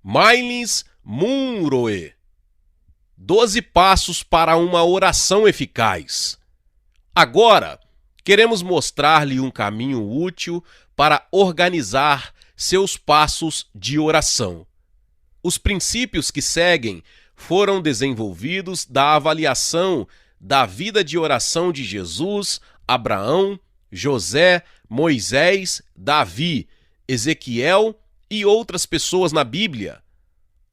Myles Munroe. 12 passos para uma oração eficaz. Agora, queremos mostrar-lhe um caminho útil para organizar seus passos de oração. Os princípios que seguem foram desenvolvidos da avaliação da vida de oração de Jesus, Abraão, José, Moisés, Davi, Ezequiel e outras pessoas na Bíblia.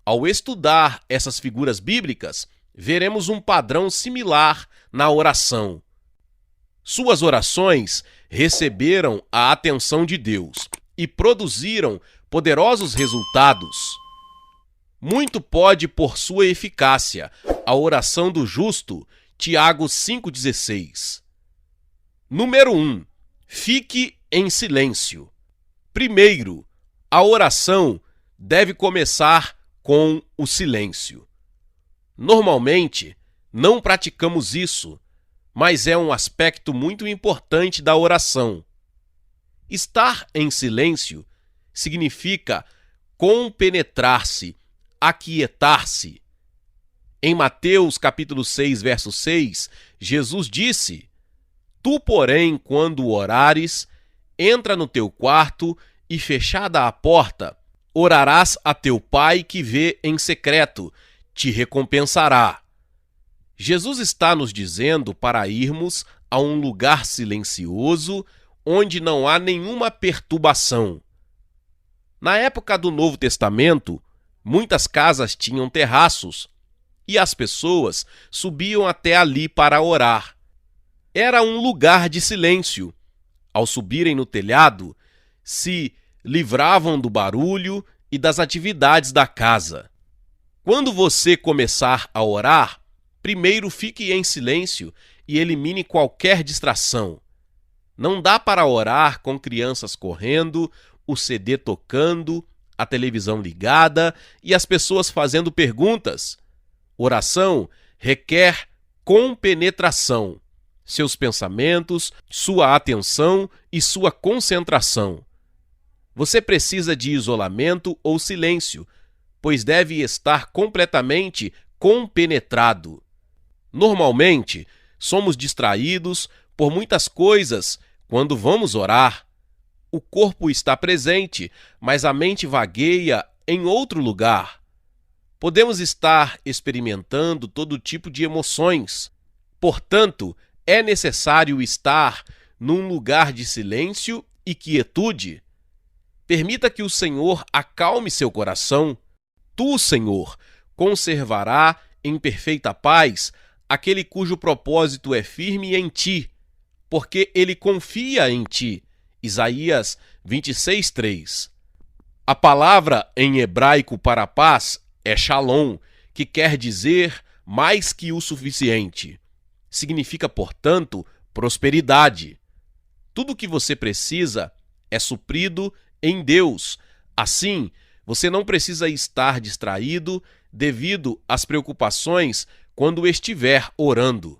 Ao estudar essas figuras bíblicas, veremos um padrão similar na oração. Suas orações receberam a atenção de Deus e produziram poderosos resultados. Muito pode por sua eficácia a oração do justo, Tiago 5,16. Número 1. Fique em silêncio. Primeiro, a oração deve começar com o silêncio. Normalmente, não praticamos isso, mas é um aspecto muito importante da oração. Estar em silêncio significa compenetrar-se, aquietar-se. Em Mateus capítulo 6, verso 6, Jesus disse: Tu, porém, quando orares, entra no teu quarto e, fechada a porta, orarás a teu Pai que vê em secreto, te recompensará. Jesus está nos dizendo para irmos a um lugar silencioso, onde não há nenhuma perturbação. Na época do Novo Testamento, muitas casas tinham terraços, e as pessoas subiam até ali para orar. Era um lugar de silêncio. Ao subirem no telhado, se livravam do barulho e das atividades da casa. Quando você começar a orar, primeiro fique em silêncio e elimine qualquer distração. Não dá para orar com crianças correndo, o CD tocando, a televisão ligada e as pessoas fazendo perguntas. Oração requer compenetração. Seus pensamentos, sua atenção e sua concentração. Você precisa de isolamento ou silêncio, pois deve estar completamente compenetrado. Normalmente, somos distraídos por muitas coisas quando vamos orar. O corpo está presente, mas a mente vagueia em outro lugar. Podemos estar experimentando todo tipo de emoções. Portanto, é necessário estar num lugar de silêncio e quietude. Permita que o Senhor acalme seu coração. Tu, Senhor, conservará em perfeita paz aquele cujo propósito é firme em ti, porque ele confia em ti. Isaías 26:3. A palavra em hebraico para paz é shalom, que quer dizer mais que o suficiente. Significa, portanto, prosperidade. Tudo o que você precisa é suprido em Deus. Assim, você não precisa estar distraído devido às preocupações quando estiver orando.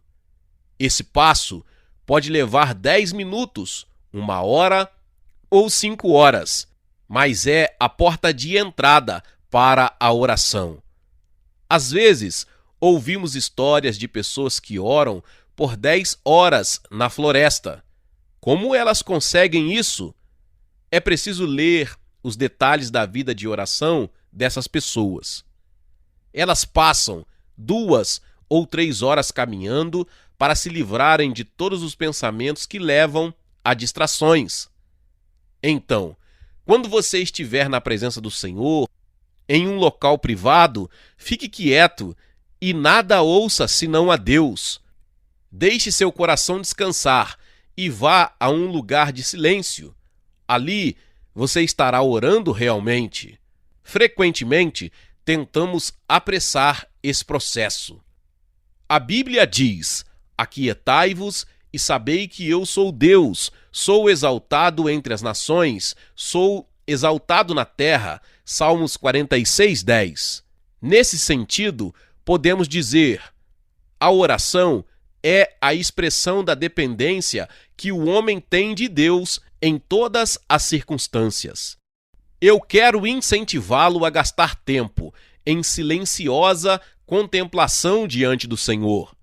Esse passo pode levar 10 minutos, 1 hora ou 5 horas, mas é a porta de entrada para a oração. Às vezes, ouvimos histórias de pessoas que oram por 10 horas na floresta. Como elas conseguem isso? É preciso ler os detalhes da vida de oração dessas pessoas. Elas passam 2 ou 3 horas caminhando para se livrarem de todos os pensamentos que levam a distrações. Então, quando você estiver na presença do Senhor, em um local privado, fique quieto e nada ouça senão a Deus. Deixe seu coração descansar e vá a um lugar de silêncio. Ali, você estará orando realmente. Frequentemente, tentamos apressar esse processo. A Bíblia diz: aquietai-vos e sabei que eu sou Deus, sou exaltado entre as nações, sou exaltado na terra. Salmos 46:10. Nesse sentido, podemos dizer: a oração é a expressão da dependência que o homem tem de Deus em todas as circunstâncias. Eu quero incentivá-lo a gastar tempo em silenciosa contemplação diante do Senhor.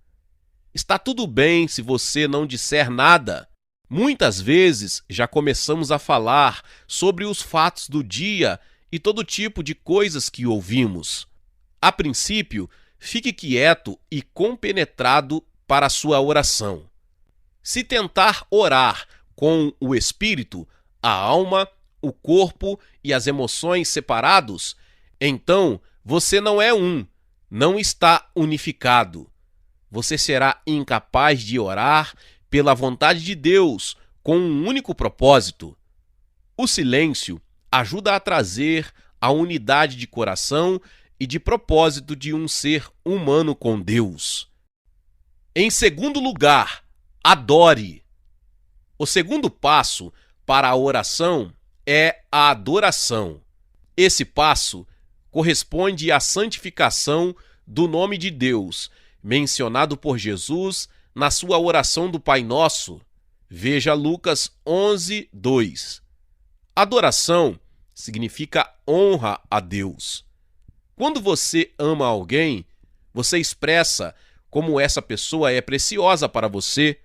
Está tudo bem se você não disser nada. Muitas vezes já começamos a falar sobre os fatos do dia e todo tipo de coisas que ouvimos. A princípio, fique quieto e compenetrado para a sua oração. Se tentar orar com o espírito, a alma, o corpo e as emoções separados, então você não é não está unificado. Você será incapaz de orar pela vontade de Deus com um único propósito. O silêncio ajuda a trazer a unidade de coração e de propósito de um ser humano com Deus. Em segundo lugar, adore. O segundo passo para a oração é a adoração. Esse passo corresponde à santificação do nome de Deus, mencionado por Jesus na sua oração do Pai Nosso. Veja Lucas 11, 2. Adoração significa honra a Deus. Quando você ama alguém, você expressa como essa pessoa é preciosa para você.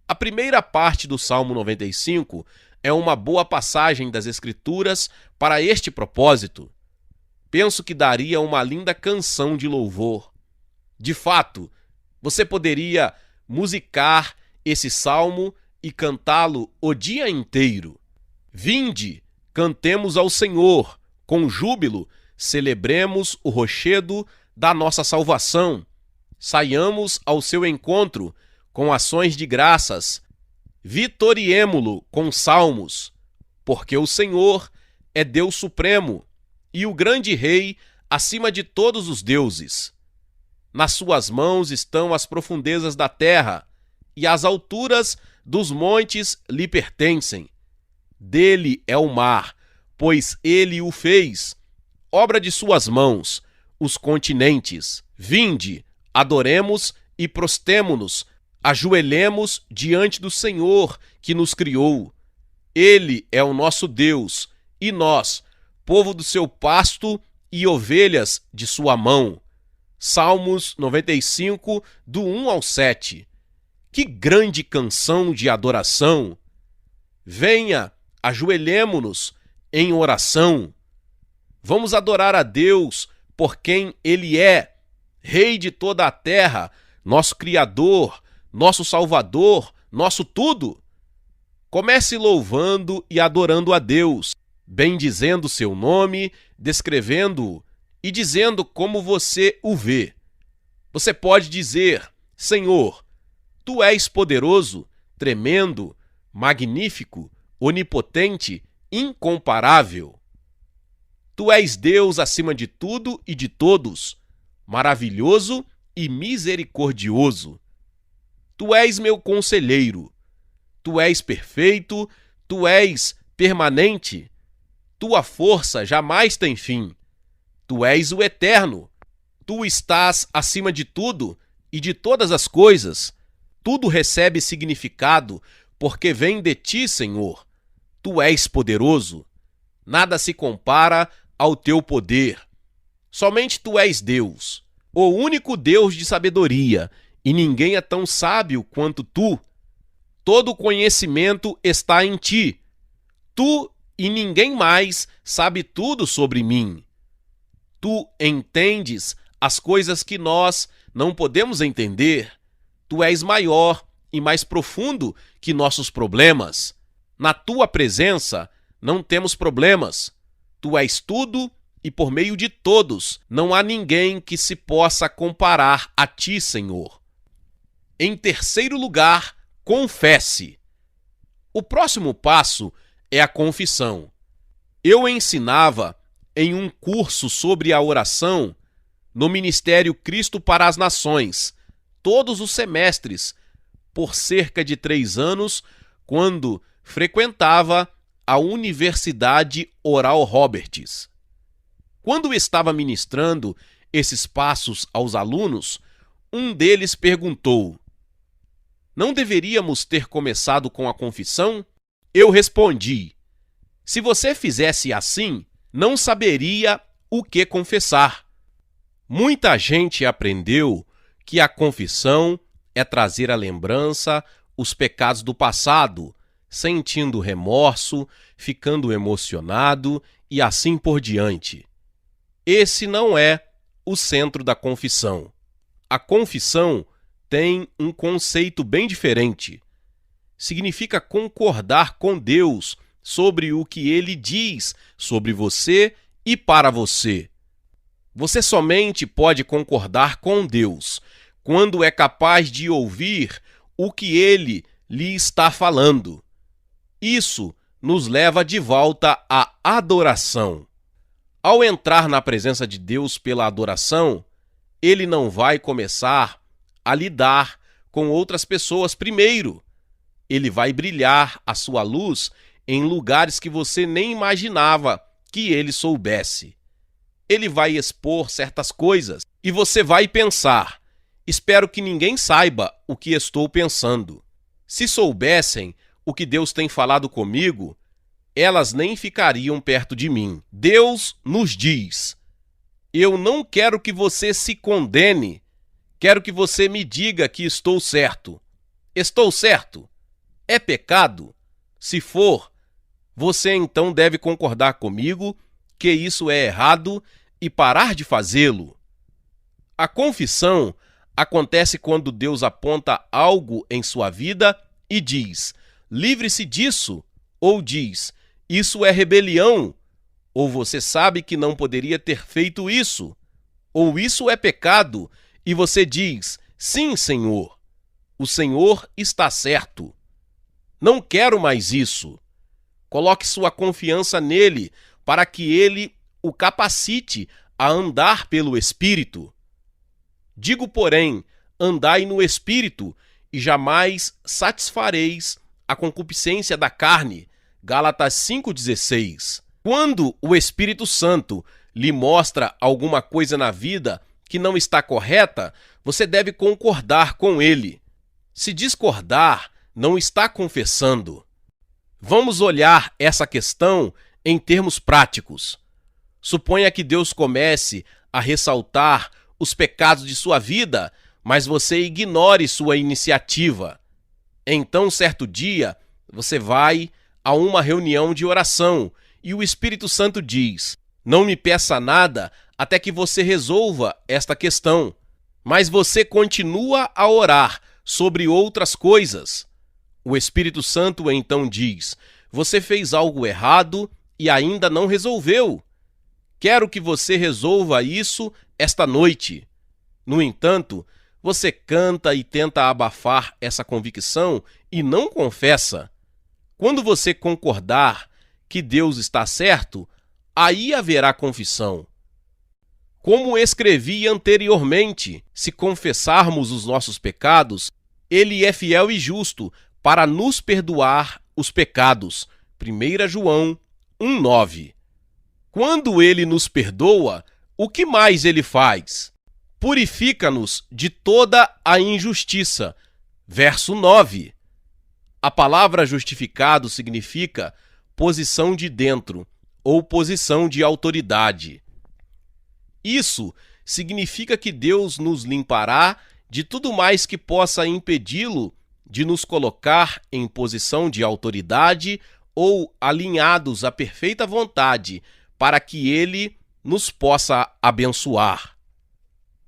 A primeira parte do Salmo 95 é uma boa passagem das Escrituras para este propósito. Penso que daria uma linda canção de louvor. De fato, você poderia musicar esse salmo e cantá-lo o dia inteiro. Vinde, cantemos ao Senhor, com júbilo, celebremos o rochedo da nossa salvação. Saiamos ao seu encontro com ações de graças. Vitoriemo-lo com salmos, porque o Senhor é Deus supremo e o grande Rei acima de todos os deuses. Nas suas mãos estão as profundezas da terra, e as alturas dos montes lhe pertencem. Dele é o mar, pois ele o fez, obra de suas mãos, os continentes. Vinde, adoremos e prostemo-nos, ajoelhemos diante do Senhor que nos criou. Ele é o nosso Deus, e nós, povo do seu pasto e ovelhas de sua mão. Salmos 95, do 1 ao 7. Que grande canção de adoração! Venha, ajoelhemo-nos em oração. Vamos adorar a Deus por quem Ele é, Rei de toda a terra, nosso Criador, nosso Salvador, nosso tudo. Comece louvando e adorando a Deus, bendizendo seu nome, descrevendo-o e dizendo como você o vê. Você pode dizer: Senhor, Tu és poderoso, tremendo, magnífico, onipotente, incomparável. Tu és Deus acima de tudo e de todos, maravilhoso e misericordioso. Tu és meu conselheiro. Tu és perfeito, Tu és permanente. Tua força jamais tem fim. Tu és o eterno. Tu estás acima de tudo e de todas as coisas. Tudo recebe significado porque vem de ti, Senhor. Tu és poderoso. Nada se compara ao teu poder. Somente tu és Deus, o único Deus de sabedoria, e ninguém é tão sábio quanto tu. Todo conhecimento está em ti. Tu e ninguém mais sabe tudo sobre mim. Tu entendes as coisas que nós não podemos entender. Tu és maior e mais profundo que nossos problemas. Na tua presença não temos problemas. Tu és tudo e por meio de todos não há ninguém que se possa comparar a ti, Senhor. Em terceiro lugar, confesse. O próximo passo é a confissão. Eu ensinava em um curso sobre a oração no Ministério Cristo para as Nações, todos os semestres, por cerca de 3 anos, quando frequentava a Universidade Oral Roberts. Quando estava ministrando esses passos aos alunos, um deles perguntou: não deveríamos ter começado com a confissão? Eu respondi: Se você fizesse assim, não saberia o que confessar. Muita gente aprendeu que a confissão é trazer à lembrança os pecados do passado, sentindo remorso, ficando emocionado e assim por diante. Esse não é o centro da confissão. A confissão tem um conceito bem diferente. Significa concordar com Deus sobre o que Ele diz sobre você e para você. Você somente pode concordar com Deus quando é capaz de ouvir o que Ele lhe está falando. Isso nos leva de volta à adoração. Ao entrar na presença de Deus pela adoração, Ele não vai começar a lidar com outras pessoas primeiro. Ele vai brilhar a sua luz em lugares que você nem imaginava que Ele soubesse. Ele vai expor certas coisas e você vai pensar: espero que ninguém saiba o que estou pensando. Se soubessem o que Deus tem falado comigo, elas nem ficariam perto de mim. Deus nos diz: eu não quero que você se condene, quero que você me diga que estou certo. Estou certo? É pecado? Se for, você então deve concordar comigo que isso é errado e parar de fazê-lo. A confissão acontece quando Deus aponta algo em sua vida e diz: livre-se disso, ou diz: isso é rebelião, ou você sabe que não poderia ter feito isso, ou isso é pecado, e você diz: sim, Senhor, o Senhor está certo. Não quero mais isso. Coloque sua confiança nele para que ele o capacite a andar pelo Espírito. Digo, porém, andai no Espírito e jamais satisfareis a concupiscência da carne. Gálatas 5,16. Quando o Espírito Santo lhe mostra alguma coisa na vida que não está correta, você deve concordar com ele. Se discordar, não está confessando. Vamos olhar essa questão em termos práticos. Suponha que Deus comece a ressaltar os pecados de sua vida, mas você ignore sua iniciativa. Então, certo dia, você vai a uma reunião de oração e o Espírito Santo diz: não me peça nada até que você resolva esta questão. Mas você continua a orar sobre outras coisas. O Espírito Santo então diz: você fez algo errado e ainda não resolveu. Quero que você resolva isso esta noite. No entanto, você canta e tenta abafar essa convicção e não confessa. Quando você concordar que Deus está certo, aí haverá confissão. Como escrevi anteriormente, se confessarmos os nossos pecados, Ele é fiel e justo para nos perdoar os pecados. 1 João 1,9. Quando Ele nos perdoa, o que mais Ele faz? Purifica-nos de toda a injustiça. Verso 9. A palavra justificado significa posição de dentro ou posição de autoridade. Isso significa que Deus nos limpará de tudo mais que possa impedi-lo de nos colocar em posição de autoridade ou alinhados à perfeita vontade para que Ele nos possa abençoar.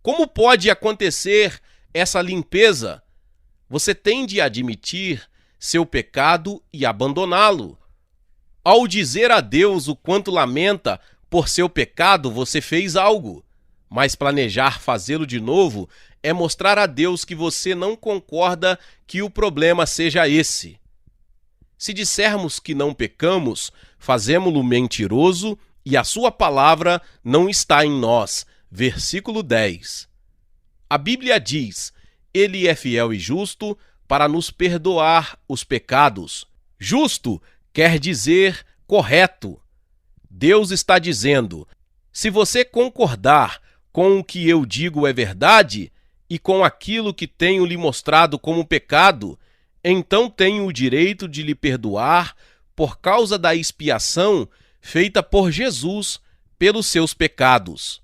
Como pode acontecer essa limpeza? Você tem de admitir seu pecado e abandoná-lo. Ao dizer a Deus o quanto lamenta por seu pecado, você fez algo, mas planejar fazê-lo de novo é mostrar a Deus que você não concorda que o problema seja esse. Se dissermos que não pecamos, fazemo-lo mentiroso e a sua palavra não está em nós. Versículo 10. A Bíblia diz: Ele é fiel e justo para nos perdoar os pecados. Justo quer dizer correto. Deus está dizendo: se você concordar com o que eu digo é verdade e com aquilo que tenho lhe mostrado como pecado, então tenho o direito de lhe perdoar por causa da expiação feita por Jesus pelos seus pecados.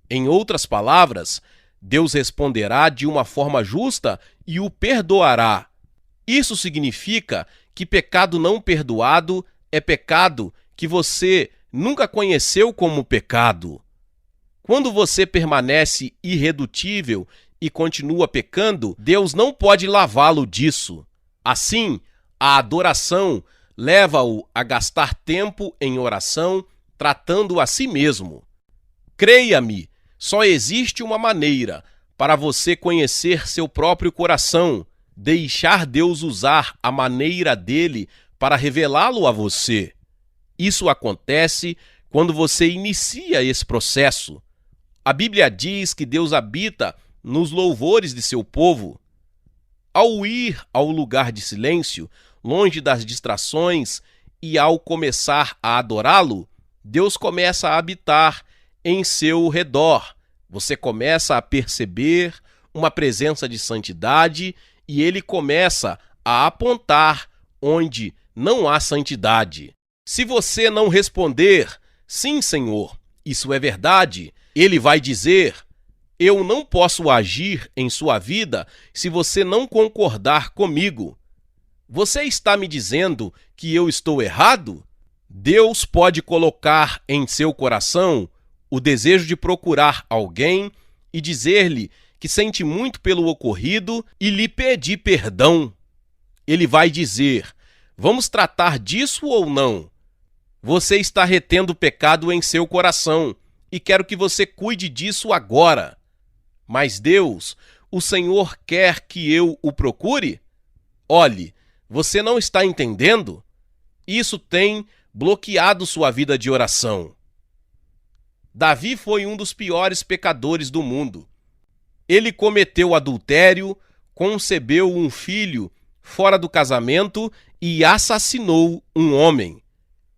Em outras palavras, Deus responderá de uma forma justa e o perdoará. Isso significa que pecado não perdoado é pecado que você nunca conheceu como pecado. Quando você permanece irredutível e continua pecando, Deus não pode lavá-lo disso. Assim, a adoração leva-o a gastar tempo em oração, tratando a si mesmo. Creia-me, só existe uma maneira para você conhecer seu próprio coração, deixar Deus usar a maneira dele para revelá-lo a você. Isso acontece quando você inicia esse processo. A Bíblia diz que Deus habita nos louvores de seu povo. Ao ir ao lugar de silêncio, longe das distrações, e ao começar a adorá-lo, Deus começa a habitar em seu redor. Você começa a perceber uma presença de santidade e ele começa a apontar onde não há santidade. Se você não responder, sim, Senhor, isso é verdade, ele vai dizer: eu não posso agir em sua vida se você não concordar comigo. Você está me dizendo que eu estou errado? Deus pode colocar em seu coração o desejo de procurar alguém e dizer-lhe que sente muito pelo ocorrido e lhe pedir perdão. Ele vai dizer: vamos tratar disso ou não? Você está retendo o pecado em seu coração e quero que você cuide disso agora. Mas Deus, o Senhor quer que eu o procure? Olhe, você não está entendendo? Isso tem bloqueado sua vida de oração. Davi foi um dos piores pecadores do mundo. Ele cometeu adultério, concebeu um filho fora do casamento e assassinou um homem.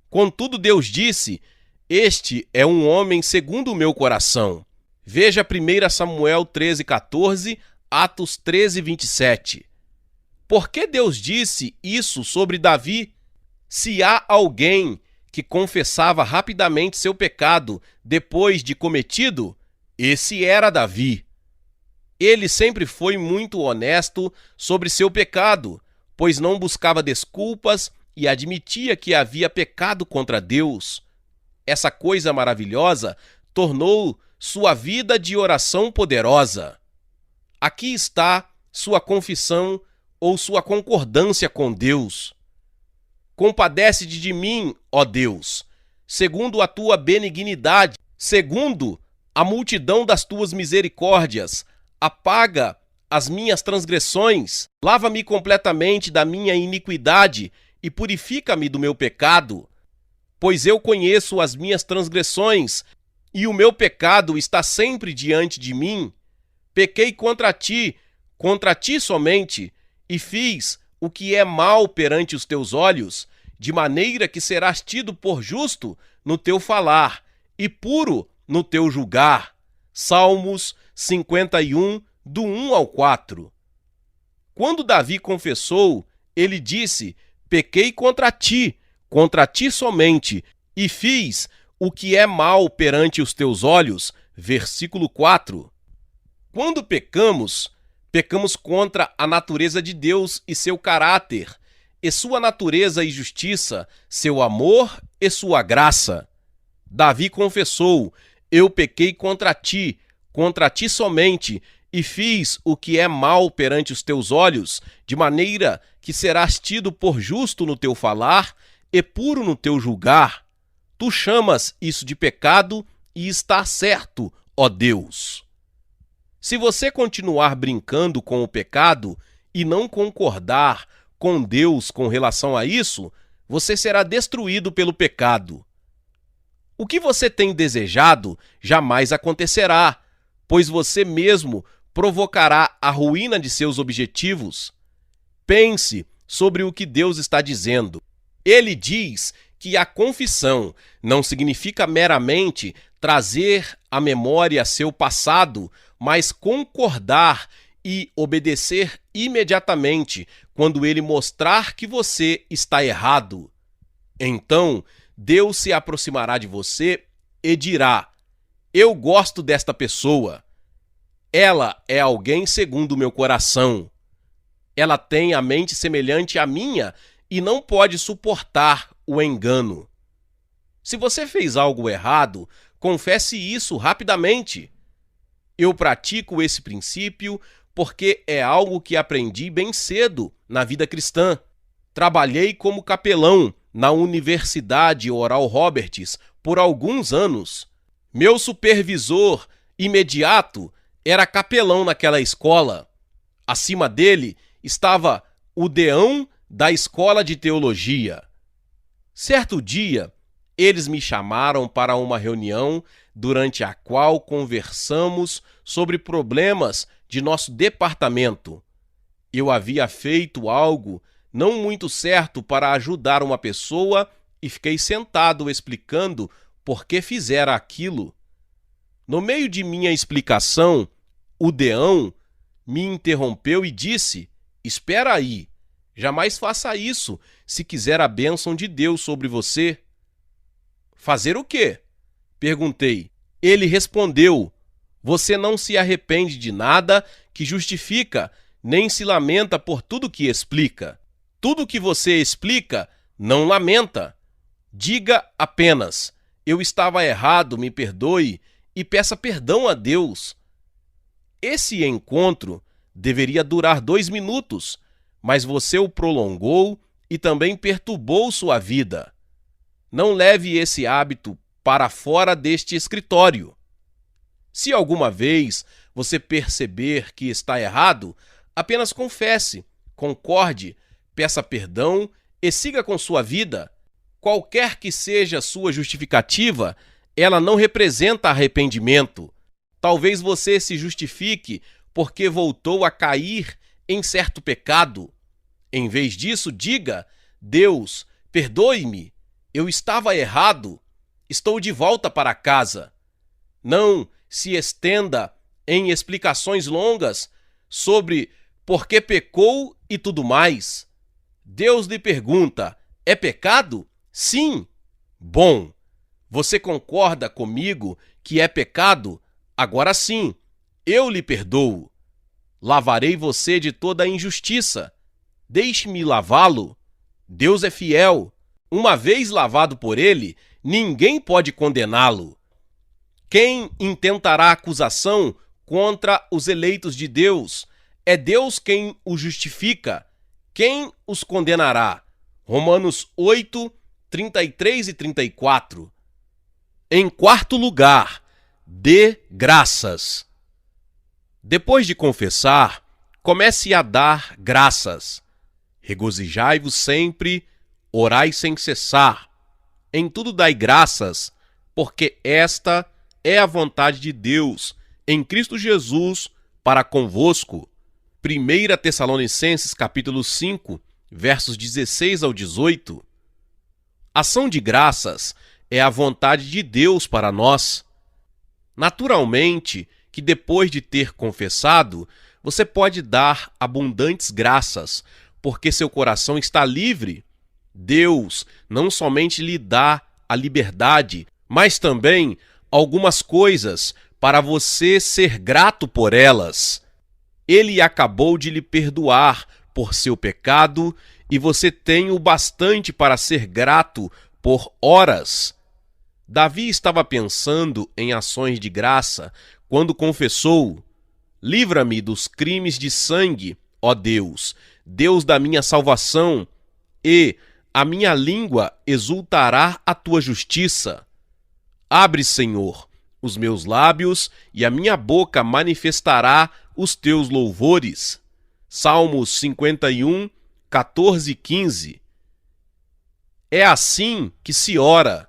Contudo, Deus disse: este é um homem segundo o meu coração. Veja 1 Samuel 13:14, Atos 13:27. Por que Deus disse isso sobre Davi? Se há alguém que confessava rapidamente seu pecado depois de cometido, esse era Davi. Ele sempre foi muito honesto sobre seu pecado, pois não buscava desculpas e admitia que havia pecado contra Deus. Essa coisa maravilhosa tornou sua vida de oração poderosa. Aqui está sua confissão ou sua concordância com Deus. Compadece-te de mim, ó Deus, segundo a tua benignidade, segundo a multidão das tuas misericórdias. Apaga as minhas transgressões, lava-me completamente da minha iniquidade e purifica-me do meu pecado. Pois eu conheço as minhas transgressões e o meu pecado está sempre diante de mim. Pequei contra ti somente, e fiz o que é mal perante os teus olhos, de maneira que serás tido por justo no teu falar e puro no teu julgar. Salmos 51, do 1 ao 4. Quando Davi confessou, ele disse: pequei contra ti somente, e fiz o que é mal perante os teus olhos. Versículo 4. Quando pecamos contra a natureza de Deus e seu caráter, e sua natureza e justiça, seu amor e sua graça. Davi confessou: eu pequei contra ti somente, e fiz o que é mal perante os teus olhos, de maneira que serás tido por justo no teu falar e puro no teu julgar. Tu chamas isso de pecado e está certo, ó Deus. Se você continuar brincando com o pecado e não concordar com Deus com relação a isso, você será destruído pelo pecado. O que você tem desejado jamais acontecerá, pois você mesmo provocará a ruína de seus objetivos. Pense sobre o que Deus está dizendo. Ele diz que a confissão não significa meramente trazer à memória seu passado, mas concordar e obedecer imediatamente quando ele mostrar que você está errado. Então Deus se aproximará de você e dirá: eu gosto desta pessoa. Ela é alguém segundo o meu coração. Ela tem a mente semelhante à minha e não pode suportar o engano. Se você fez algo errado, confesse isso rapidamente. Eu pratico esse princípio porque é algo que aprendi bem cedo na vida cristã. Trabalhei como capelão na Universidade Oral Roberts por alguns anos. Meu supervisor imediato era capelão naquela escola. Acima dele estava o deão da escola de teologia. Certo dia, eles me chamaram para uma reunião durante a qual conversamos sobre problemas de nosso departamento. Eu havia feito algo não muito certo para ajudar uma pessoa e fiquei sentado explicando por que fizera aquilo. No meio de minha explicação, o deão me interrompeu e disse: espera aí, jamais faça isso se quiser a bênção de Deus sobre você. Fazer o quê? Perguntei. Ele respondeu: você não se arrepende de nada que justifica, nem se lamenta por tudo que explica. Tudo que você explica, não lamenta. Diga apenas: eu estava errado, me perdoe, e peça perdão a Deus. Esse encontro deveria durar 2 minutos, mas você o prolongou e também perturbou sua vida. Não leve esse hábito para fora deste escritório. Se alguma vez você perceber que está errado, apenas confesse, concorde, peça perdão e siga com sua vida. Qualquer que seja sua justificativa, ela não representa arrependimento. Talvez você se justifique porque voltou a cair em certo pecado. Em vez disso, diga: Deus, perdoe-me, eu estava errado, estou de volta para casa. Não se estenda em explicações longas sobre por que pecou e tudo mais. Deus lhe pergunta: é pecado? Sim. Bom, você concorda comigo que é pecado? Agora sim, eu lhe perdoo. Lavarei você de toda a injustiça. Deixe-me lavá-lo. Deus é fiel. Uma vez lavado por ele, ninguém pode condená-lo. Quem intentará acusação contra os eleitos de Deus? É Deus quem os justifica. Quem os condenará? Romanos 8, 33 e 34. Em quarto lugar, dê graças. Depois de confessar, comece a dar graças. Regozijai-vos sempre, orai sem cessar. Em tudo dai graças, porque esta é a vontade de Deus, em Cristo Jesus, para convosco. 1 Tessalonicenses capítulo 5, versos 16 ao 18. Ação de graças é a vontade de Deus para nós. Naturalmente que depois de ter confessado, você pode dar abundantes graças, porque seu coração está livre. Deus não somente lhe dá a liberdade, mas também algumas coisas para você ser grato por elas. Ele acabou de lhe perdoar por seu pecado e você tem o bastante para ser grato por horas. Davi estava pensando em ações de graça quando confessou: livra-me dos crimes de sangue, ó Deus, Deus da minha salvação, e a minha língua exultará a tua justiça. Abre, Senhor, os meus lábios e a minha boca manifestará os teus louvores. Salmos 51, 14 e 15. É assim que se ora.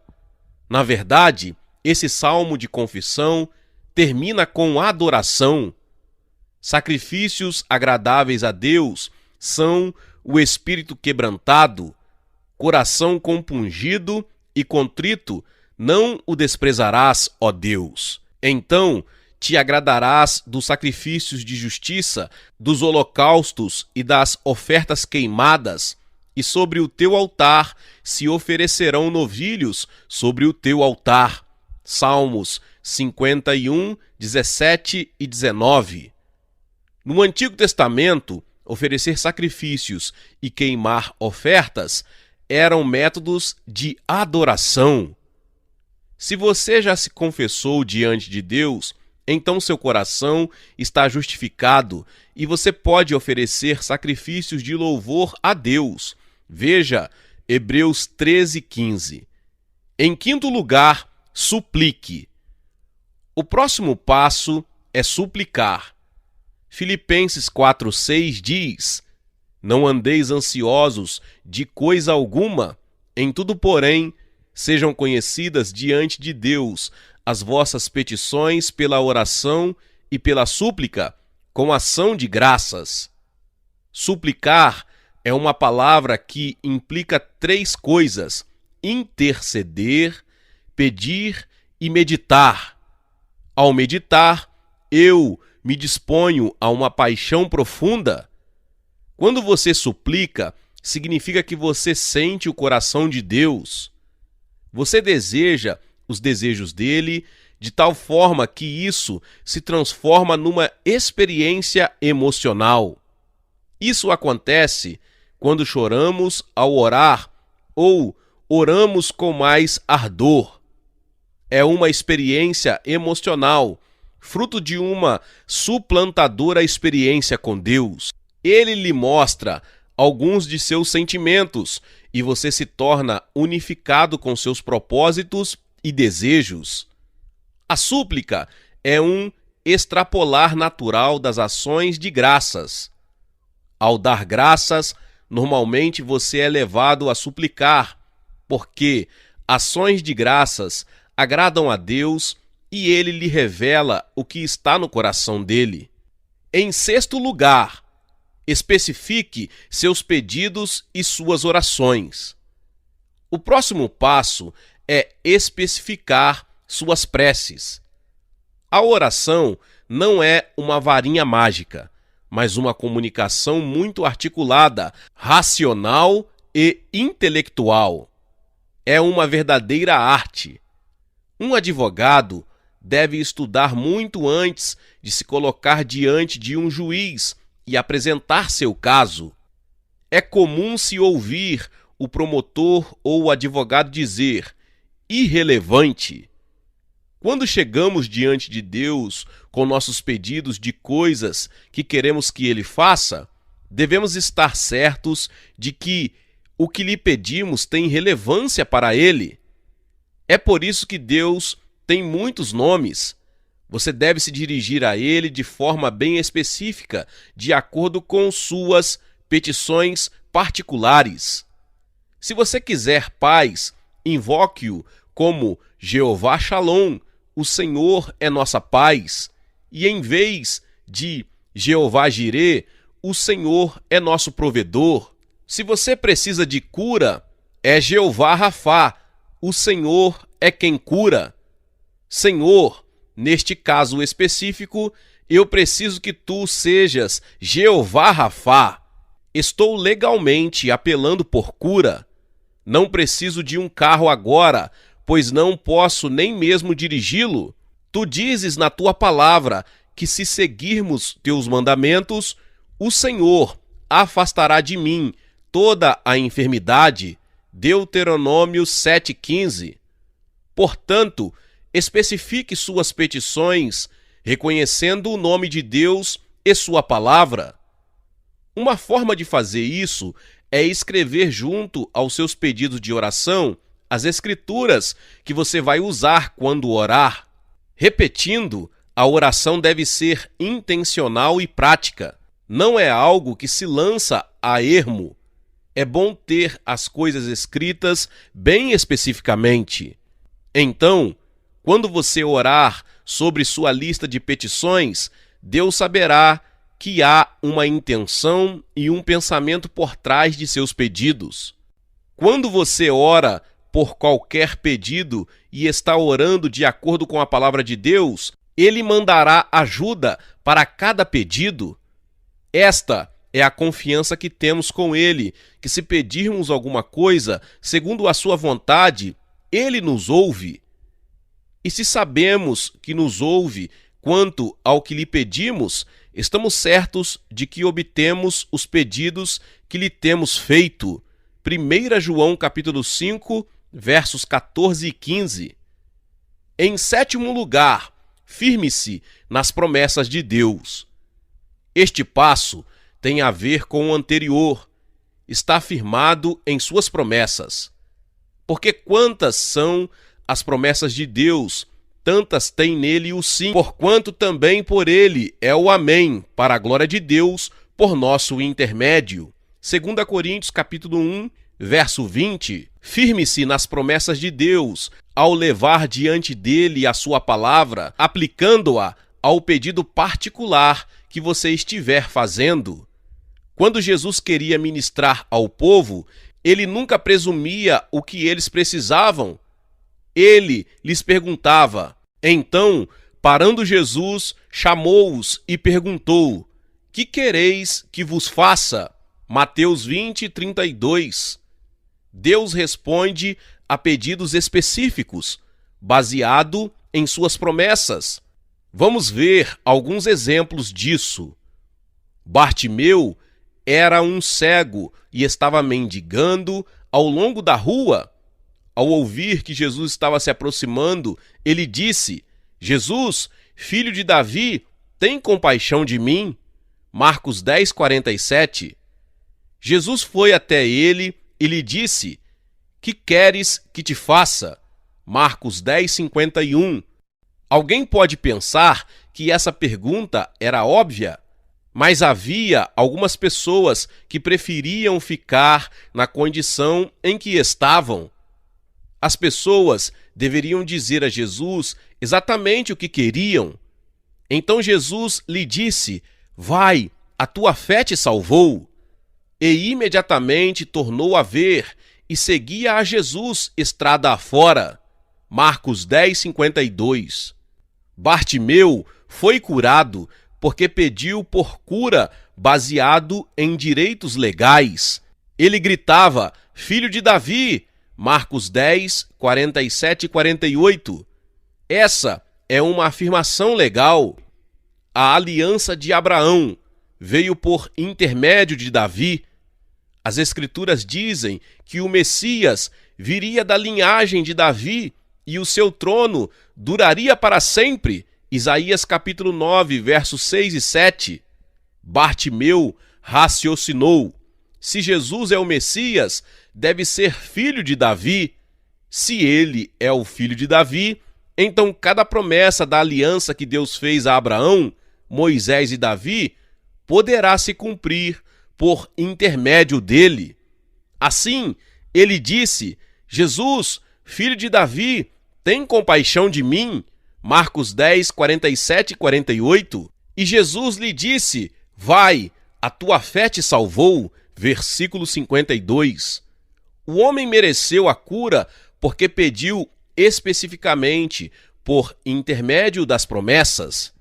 Na verdade, esse salmo de confissão termina com adoração. Sacrifícios agradáveis a Deus são o espírito quebrantado, coração compungido e contrito, não o desprezarás, ó Deus. Então te agradarás dos sacrifícios de justiça, dos holocaustos e das ofertas queimadas, e sobre o teu altar se oferecerão novilhos sobre o teu altar. Salmos 51, 17 e 19. No Antigo Testamento, oferecer sacrifícios e queimar ofertas eram métodos de adoração. Se você já se confessou diante de Deus, então seu coração está justificado e você pode oferecer sacrifícios de louvor a Deus. Veja Hebreus 13:15. Em quinto lugar, suplique. O próximo passo é suplicar. Filipenses 4:6 diz: Não andeis ansiosos de coisa alguma, em tudo, porém, sejam conhecidas diante de Deus as vossas petições pela oração e pela súplica, com ação de graças. Suplicar é uma palavra que implica três coisas: interceder, pedir e meditar. Ao meditar, eu me disponho a uma paixão profunda. Quando você suplica, significa que você sente o coração de Deus. Você deseja os desejos dele de tal forma que isso se transforma numa experiência emocional. Isso acontece quando choramos ao orar ou oramos com mais ardor. É uma experiência emocional, fruto de uma suplantadora experiência com Deus. Ele lhe mostra alguns de seus sentimentos e você se torna unificado com seus propósitos e desejos. A súplica é um extrapolar natural das ações de graças. Ao dar graças, normalmente você é levado a suplicar, porque ações de graças agradam a Deus e ele lhe revela o que está no coração dele. Em sexto lugar, especifique seus pedidos e suas orações. O próximo passo é especificar suas preces. A oração não é uma varinha mágica, mas uma comunicação muito articulada, racional e intelectual. É uma verdadeira arte. Um advogado deve estudar muito antes de se colocar diante de um juiz e apresentar seu caso. É comum se ouvir o promotor ou o advogado dizer: irrelevante. Quando chegamos diante de Deus com nossos pedidos de coisas que queremos que Ele faça, devemos estar certos de que o que lhe pedimos tem relevância para Ele. É por isso que Deus tem muitos nomes. Você deve se dirigir a Ele de forma bem específica, de acordo com suas petições particulares. Se você quiser paz, invoque-o como Jeová Shalom, o Senhor é nossa paz, e em vez de Jeová Jirê, o Senhor é nosso provedor. Se você precisa de cura, é Jeová Rafá, o Senhor é quem cura. Senhor, neste caso específico, eu preciso que tu sejas Jeová Rafá. Estou legalmente apelando por cura. Não preciso de um carro agora, pois não posso nem mesmo dirigi-lo. Tu dizes na tua palavra que se seguirmos teus mandamentos, o Senhor afastará de mim toda a enfermidade. Deuteronômio 7,15. Portanto, especifique suas petições, reconhecendo o nome de Deus e sua palavra. Uma forma de fazer isso é escrever junto aos seus pedidos de oração as escrituras que você vai usar quando orar. Repetindo, a oração deve ser intencional e prática. Não é algo que se lança a ermo. É bom ter as coisas escritas bem especificamente. Então, quando você orar sobre sua lista de petições, Deus saberá que há uma intenção e um pensamento por trás de seus pedidos. Quando você ora por qualquer pedido e está orando de acordo com a palavra de Deus, Ele mandará ajuda para cada pedido. Esta é a confiança que temos com Ele, que se pedirmos alguma coisa, segundo a sua vontade, Ele nos ouve. E se sabemos que nos ouve quanto ao que lhe pedimos, estamos certos de que obtemos os pedidos que lhe temos feito. 1 João capítulo 5, versos 14 e 15. Em sétimo lugar, firme-se nas promessas de Deus. Este passo tem a ver com o anterior. Está firmado em suas promessas. Porque quantas são as promessas de Deus, tantas tem nele o sim, porquanto também por ele é o amém, para a glória de Deus, por nosso intermédio. 2 Coríntios capítulo 1, verso 20. Firme-se nas promessas de Deus, ao levar diante dele a sua palavra, aplicando-a ao pedido particular que você estiver fazendo. Quando Jesus queria ministrar ao povo, ele nunca presumia o que eles precisavam. Ele lhes perguntava. Então, parando Jesus, chamou-os e perguntou: que quereis que vos faça? Mateus 20, 32. Deus responde a pedidos específicos, baseado em suas promessas. Vamos ver alguns exemplos disso. Bartimeu era um cego e estava mendigando ao longo da rua. Ao ouvir que Jesus estava se aproximando, ele disse: Jesus, filho de Davi, tem compaixão de mim? Marcos 10, 47. Jesus foi até ele e lhe disse: que queres que te faça? Marcos 10, 51. Alguém pode pensar que essa pergunta era óbvia, mas havia algumas pessoas que preferiam ficar na condição em que estavam. As pessoas deveriam dizer a Jesus exatamente o que queriam. Então Jesus lhe disse: vai, a tua fé te salvou. E imediatamente tornou a ver e seguia a Jesus estrada afora. Marcos 10, 52. Bartimeu foi curado porque pediu por cura baseado em direitos legais. Ele gritava: filho de Davi! Marcos 10, 47 e 48. Essa é uma afirmação legal. A aliança de Abraão veio por intermédio de Davi. As Escrituras dizem que o Messias viria da linhagem de Davi e o seu trono duraria para sempre. Isaías capítulo 9, versos 6 e 7. Bartimeu raciocinou: se Jesus é o Messias, deve ser filho de Davi. Se ele é o filho de Davi, então cada promessa da aliança que Deus fez a Abraão, Moisés e Davi poderá se cumprir por intermédio dele. Assim, ele disse: Jesus, filho de Davi, tem compaixão de mim? Marcos 10, 47 e 48. E Jesus lhe disse: vai, a tua fé te salvou. Versículo 52. O homem mereceu a cura porque pediu especificamente por intermédio das promessas.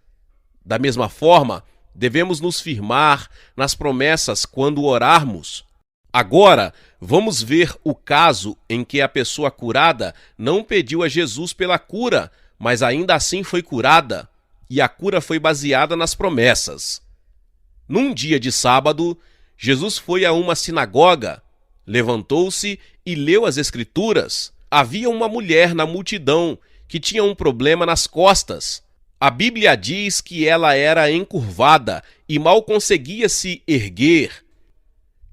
Da mesma forma, devemos nos firmar nas promessas quando orarmos. Agora, vamos ver o caso em que a pessoa curada não pediu a Jesus pela cura, mas ainda assim foi curada, e a cura foi baseada nas promessas. Num dia de sábado, Jesus foi a uma sinagoga, levantou-se e leu as Escrituras. Havia uma mulher na multidão que tinha um problema nas costas. A Bíblia diz que ela era encurvada e mal conseguia se erguer.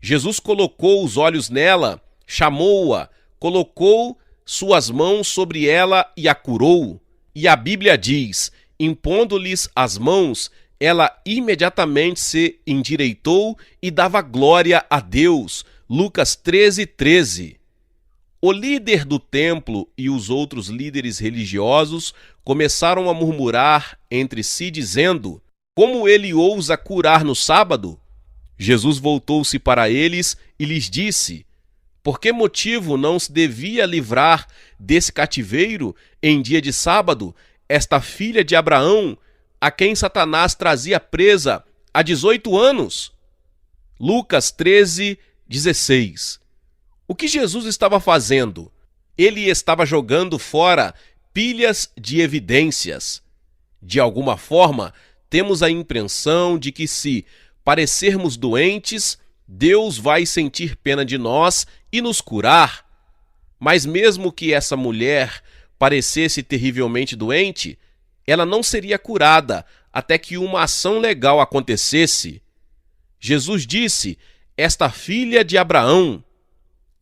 Jesus colocou os olhos nela, chamou-a, colocou suas mãos sobre ela e a curou. E a Bíblia diz: impondo-lhes as mãos, ela imediatamente se endireitou e dava glória a Deus. Lucas 13, 13. O líder do templo e os outros líderes religiosos começaram a murmurar entre si, dizendo: como ele ousa curar no sábado? Jesus voltou-se para eles e lhes disse: por que motivo não se devia livrar desse cativeiro em dia de sábado esta filha de Abraão, a quem Satanás trazia presa há 18 anos? Lucas 13:16. O que Jesus estava fazendo? Ele estava jogando fora pilhas de evidências. De alguma forma, temos a impressão de que se parecermos doentes, Deus vai sentir pena de nós e nos curar. Mas mesmo que essa mulher parecesse terrivelmente doente, ela não seria curada até que uma ação legal acontecesse. Jesus disse: "Esta filha de Abraão".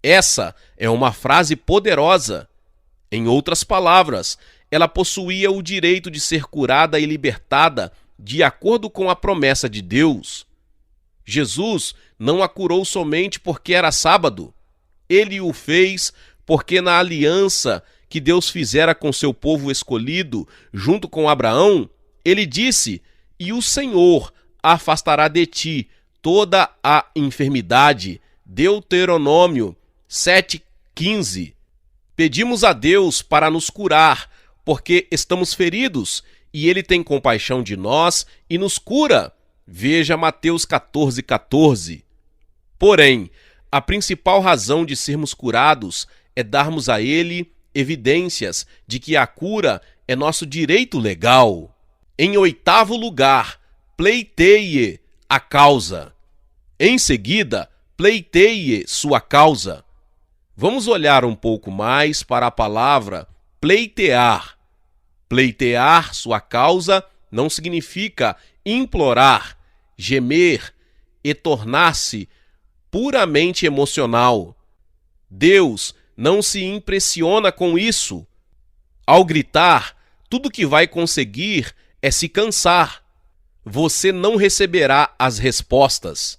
Essa é uma frase poderosa. Em outras palavras, ela possuía o direito de ser curada e libertada de acordo com a promessa de Deus. Jesus não a curou somente porque era sábado. Ele o fez porque na aliança que Deus fizera com seu povo escolhido, junto com Abraão, ele disse: "E o Senhor afastará de ti toda a enfermidade". Deuteronômio 7:15. Pedimos a Deus para nos curar, porque estamos feridos, e Ele tem compaixão de nós e nos cura. Veja Mateus 14:14. Porém, a principal razão de sermos curados é darmos a Ele evidências de que a cura é nosso direito legal. Em 8º lugar, pleiteie a causa. Em seguida, pleiteie sua causa. Vamos olhar um pouco mais para a palavra pleitear. Pleitear sua causa não significa implorar, gemer e tornar-se puramente emocional. Deus não se impressiona com isso. Ao gritar, tudo que vai conseguir é se cansar. Você não receberá as respostas.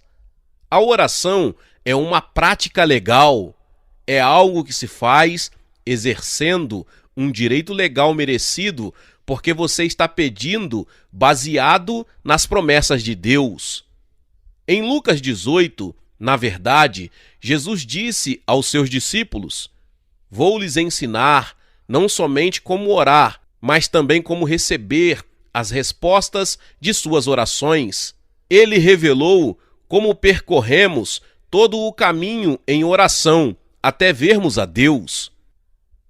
A oração é uma prática legal. É algo que se faz exercendo um direito legal merecido porque você está pedindo baseado nas promessas de Deus. Em Lucas 18, na verdade, Jesus disse aos seus discípulos: "Vou lhes ensinar não somente como orar, mas também como receber as respostas de suas orações". Ele revelou como percorremos todo o caminho em oração até vermos a Deus.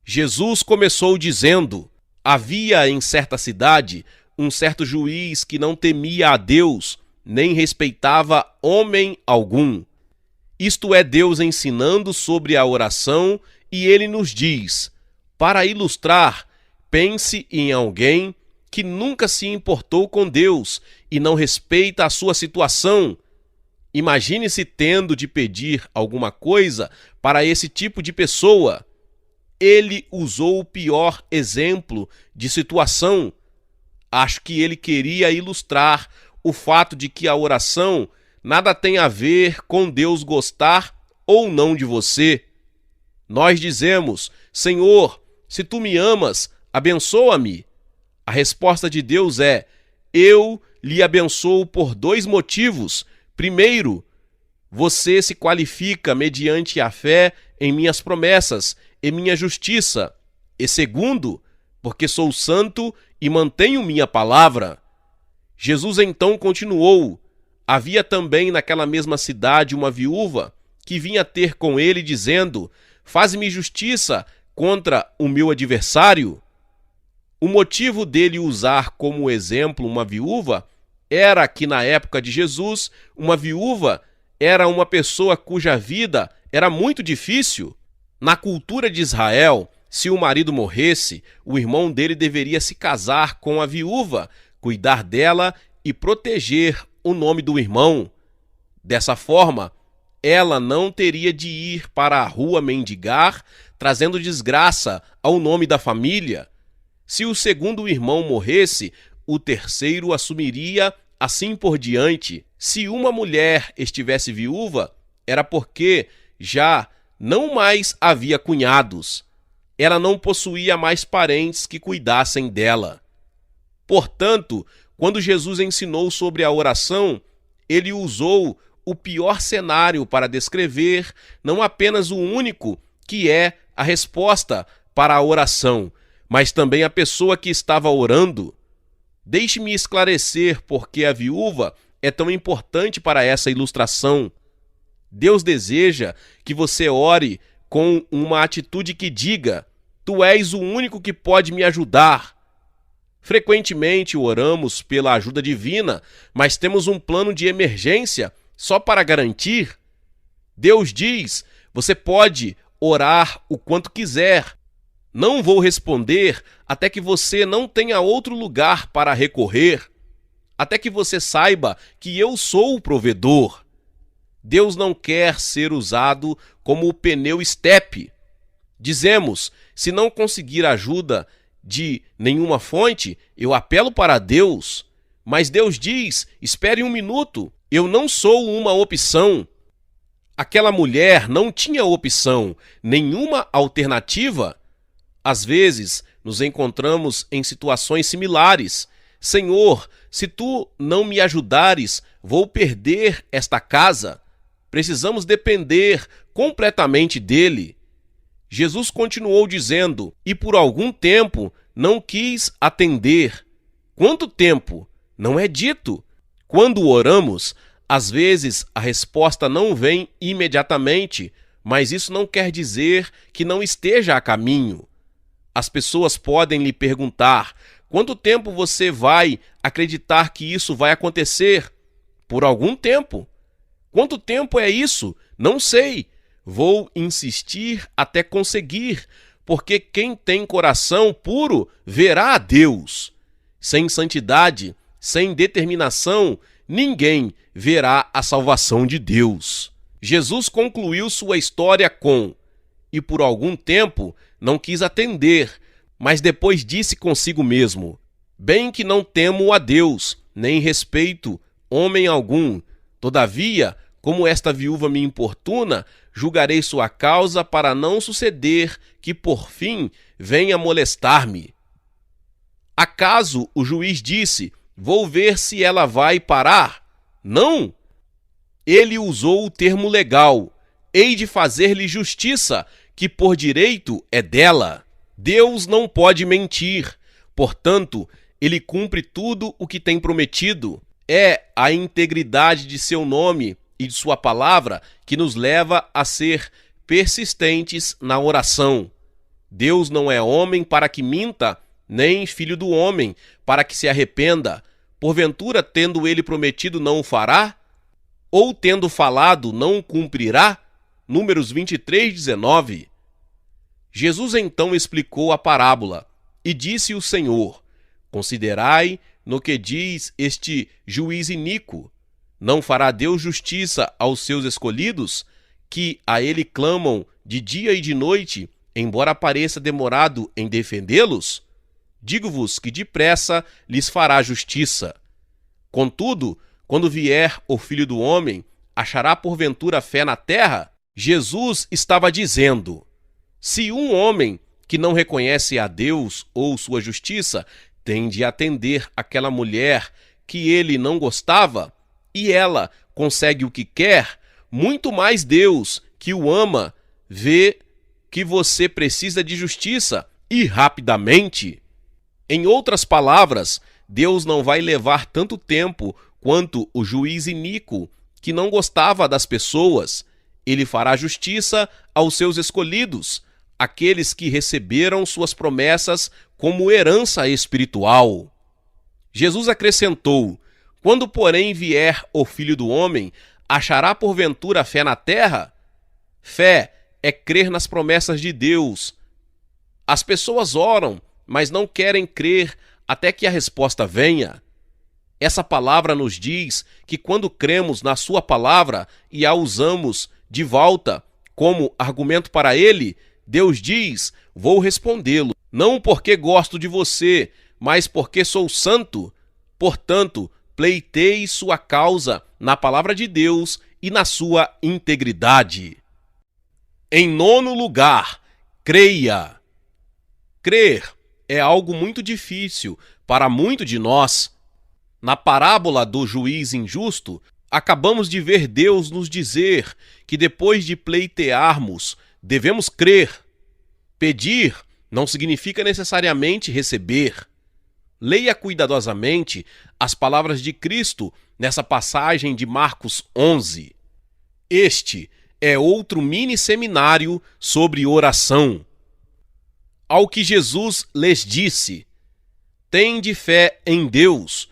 Jesus começou dizendo: "Havia em certa cidade um certo juiz que não temia a Deus, nem respeitava homem algum". Isto é Deus ensinando sobre a oração, e ele nos diz: para ilustrar, pense em alguém que nunca se importou com Deus e não respeita a sua situação. Imagine-se tendo de pedir alguma coisa para esse tipo de pessoa. Ele usou o pior exemplo de situação. Acho que ele queria ilustrar o fato de que a oração nada tem a ver com Deus gostar ou não de você. Nós dizemos: "Senhor, se tu me amas, abençoa-me". A resposta de Deus é: "Eu lhe abençoo por 2 motivos. Primeiro, você se qualifica mediante a fé em minhas promessas e minha justiça. E segundo, porque sou santo e mantenho minha palavra". Jesus então continuou: havia também naquela mesma cidade uma viúva que vinha ter com ele dizendo: "Faz-me justiça contra o meu adversário". O motivo dele usar como exemplo uma viúva era que na época de Jesus, uma viúva era uma pessoa cuja vida era muito difícil. Na cultura de Israel, se o marido morresse, o irmão dele deveria se casar com a viúva, cuidar dela e proteger o nome do irmão. Dessa forma, ela não teria de ir para a rua mendigar, trazendo desgraça ao nome da família. Se o segundo irmão morresse, o terceiro assumiria, assim por diante. Se uma mulher estivesse viúva, era porque já não mais havia cunhados. Ela não possuía mais parentes que cuidassem dela. Portanto, quando Jesus ensinou sobre a oração, ele usou o pior cenário para descrever não apenas o único que é a resposta para a oração, mas também a pessoa que estava orando. Deixe-me esclarecer porque a viúva é tão importante para essa ilustração. Deus deseja que você ore com uma atitude que diga: Tu és o único que pode me ajudar. Frequentemente oramos pela ajuda divina, mas temos um plano de emergência só para garantir. Deus diz: Você pode orar o quanto quiser. Não vou responder até que você não tenha outro lugar para recorrer, até que você saiba que eu sou o provedor. Deus não quer ser usado como o pneu estepe. Dizemos: se não conseguir ajuda de nenhuma fonte, eu apelo para Deus. Mas Deus diz: espere um minuto, eu não sou uma opção. Aquela mulher não tinha opção, nenhuma alternativa. Às vezes, nos encontramos em situações similares. Senhor, se tu não me ajudares, vou perder esta casa. Precisamos depender completamente dele. Jesus continuou dizendo: e por algum tempo não quis atender. Quanto tempo? Não é dito. Quando oramos, às vezes a resposta não vem imediatamente, mas isso não quer dizer que não esteja a caminho. As pessoas podem lhe perguntar: quanto tempo você vai acreditar que isso vai acontecer? Por algum tempo. Quanto tempo é isso? Não sei. Vou insistir até conseguir, porque quem tem coração puro verá a Deus. Sem santidade, sem determinação, ninguém verá a salvação de Deus. Jesus concluiu sua história com: e por algum tempo não quis atender, mas depois disse consigo mesmo: bem que não temo a Deus, nem respeito homem algum. Todavia, como esta viúva me importuna, julgarei sua causa para não suceder que por fim venha molestar-me. Acaso o juiz disse: vou ver se ela vai parar? Não! Ele usou o termo legal: hei de fazer-lhe justiça, que por direito é dela. Deus não pode mentir, portanto, ele cumpre tudo o que tem prometido. É a integridade de seu nome e de sua palavra que nos leva a ser persistentes na oração. Deus não é homem para que minta, nem filho do homem para que se arrependa. Porventura, tendo ele prometido, não o fará? Ou tendo falado, não o cumprirá? Números 23:19. Jesus então explicou a parábola, e disse o Senhor: considerai no que diz este juiz iníquo. Não fará Deus justiça aos seus escolhidos, que a ele clamam de dia e de noite, embora pareça demorado em defendê-los? Digo-vos que depressa lhes fará justiça. Contudo, quando vier o Filho do Homem, achará porventura fé na terra? Jesus estava dizendo: se um homem que não reconhece a Deus ou sua justiça tem de atender aquela mulher que ele não gostava, e ela consegue o que quer, muito mais Deus, que o ama, vê que você precisa de justiça e rapidamente. Em outras palavras, Deus não vai levar tanto tempo quanto o juiz iníquo, que não gostava das pessoas. Ele fará justiça aos seus escolhidos, aqueles que receberam suas promessas como herança espiritual. Jesus acrescentou: quando, porém, vier o Filho do Homem, achará porventura fé na terra? Fé é crer nas promessas de Deus. As pessoas oram, mas não querem crer até que a resposta venha. Essa palavra nos diz que quando cremos na sua palavra e a usamos de volta como argumento para ele, Deus diz: vou respondê-lo, não porque gosto de você, mas porque sou santo. Portanto, pleiteie sua causa na palavra de Deus e na sua integridade. Em nono lugar, creia. Crer é algo muito difícil para muitos de nós. Na parábola do juiz injusto, acabamos de ver Deus nos dizer que depois de pleitearmos, devemos crer. Pedir não significa necessariamente receber. Leia cuidadosamente as palavras de Cristo nessa passagem de Marcos 11. Este é outro mini seminário sobre oração. Ao que Jesus lhes disse: tende fé em Deus,